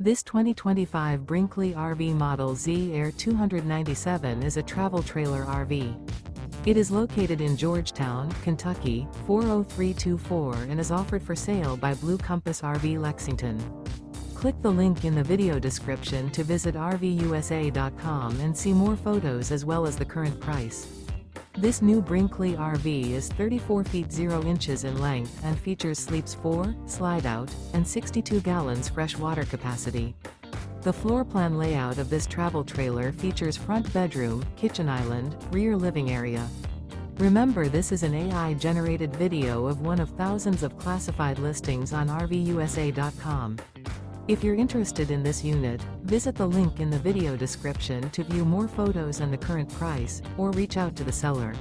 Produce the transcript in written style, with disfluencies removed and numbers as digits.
This 2025 Brinkley RV Model Z Air 297 is a travel trailer RV. It is located in Georgetown, Kentucky, 40324 and is offered for sale by Blue Compass RV Lexington. Click the link in the video description to visit RVUSA.com and see more photos as well as the current price. This new Brinkley RV is 34 feet 0 inches in length and features sleeps 4, Slideout, and 62 gallons fresh water capacity. The floor plan layout of this travel trailer features front bedroom, kitchen island, rear living area. Remember, this is an AI-generated video of one of thousands of classified listings on RVUSA.com. If you're interested in this unit, visit the link in the video description to view more photos and the current price, or reach out to the seller.